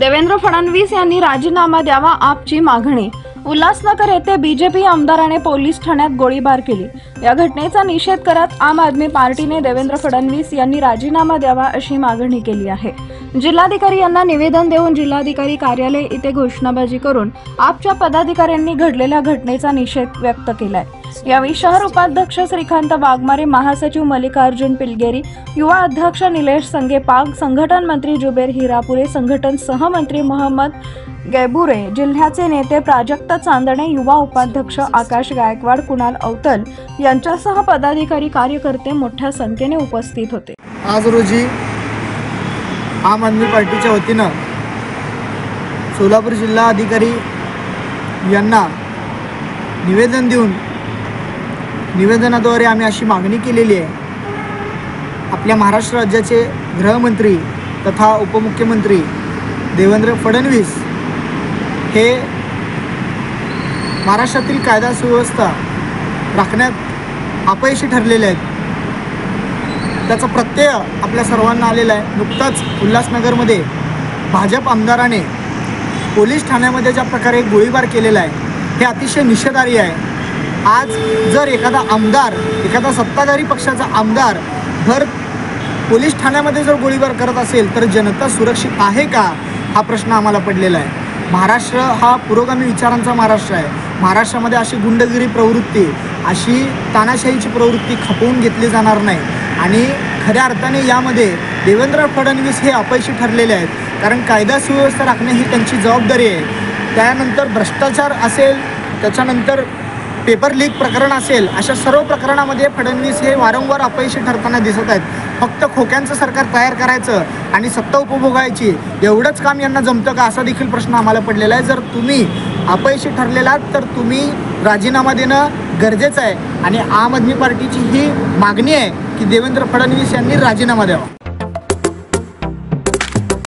देवेंद्र फडणवीस यांनी राजीनामा द्यावा, आपची मागणी। उल्हासनगर येथे बीजेपी आमदाराने पोलीस ठाण्यात गोळीबार केली। या घटनेचा निषेध करत आम आदमी पार्टीने देवेंद्र फडणवीस यांनी राजीनामा द्यावा अशी मागणी केली आहे। जिल्हाधिकारी यांना निवेदन देऊन जिल्हाधिकारी कार्यालय येथे घोषणाबाजी करून आपच्या पदाधिकाऱ्यांनी घडलेल्या घटनेचा निषेध व्यक्त केलाय। यावेळी शहर उपाध्यक्ष श्रीकांत वाघमारे, महासचिव मल्लिकार्जुन पिलगेरी, युवा अध्यक्ष निलेश संगेपाग, संघटन मंत्री जुबेर हिरापुरे, संघटन सहमंत्री मोहम्मद गैबुरे, जिल्ह्याचे नेते प्राजक्त चांदणे, युवा उपाध्यक्ष आकाश गायकवाड, कुणाल अवतल यांच्यासह पदाधिकारी कार्यकर्ते मोठ्या संख्येने उपस्थित होते। आज रोजी आम आदमी पार्टीच्या वतीनं सोलापूर जिल्हा अधिकारी यांना निवेदन देऊन निवेदनाद्वारे आम्ही अशी मागणी केलेली आहे। आपल्या महाराष्ट्र राज्याचे गृहमंत्री तथा उपमुख्यमंत्री देवेंद्र फडणवीस हे महाराष्ट्रातील कायदा सुव्यवस्था राखण्यात अपयशी ठरलेले आहेत। त्याचा प्रत्यय आपल्या सर्वांना आलेला आहे। नुकताच उल्हासनगरमध्ये भाजप आमदाराने पोलीस ठाण्यामध्ये ज्या प्रकारे गोळीबार केलेला आहे हे अतिशय निषेधार्ह आहे। आज जर एखादा सत्ताधारी पक्षाचा आमदार जर पोलीस ठाण्यामध्ये जर गोळीबार करत असेल तर जनता सुरक्षित आहे का, हा प्रश्न आम्हाला पडलेला आहे। महाराष्ट्र हा पुरोगामी विचारांचा महाराष्ट्र आहे। महाराष्ट्रामध्ये अशी गुंडगिरी प्रवृत्ती, अशी तानाशाहीची प्रवृत्ती खपवून घेतली जाणार नाही आणि खऱ्या अर्थाने यामध्ये देवेंद्र फडणवीस हे अपयशी ठरलेले आहेत। कारण कायदा सुव्यवस्था राखणे ही त्यांची जबाबदारी आहे। त्यानंतर भ्रष्टाचार असेल, त्याच्यानंतर पेपर लीक प्रकरण असेल, अशा सर्व प्रकरणामध्ये फडणवीस हे वारंवार अपयशी ठरताना दिसत आहेत। फक्त खोक्यांचं सरकार तयार करायचं आणि सत्ता उपभोगायची एवढंच काम यांना जमतं का, असा देखील प्रश्न आम्हाला पडलेला आहे। जर तुम्ही अपयशी ठरलेलात तर तुम्ही राजीनामा देणं गरजेचं आहे आणि आम आदमी पार्टीची ही मागणी आहे की देवेंद्र फडणवीस यांनी राजीनामा द्यावा।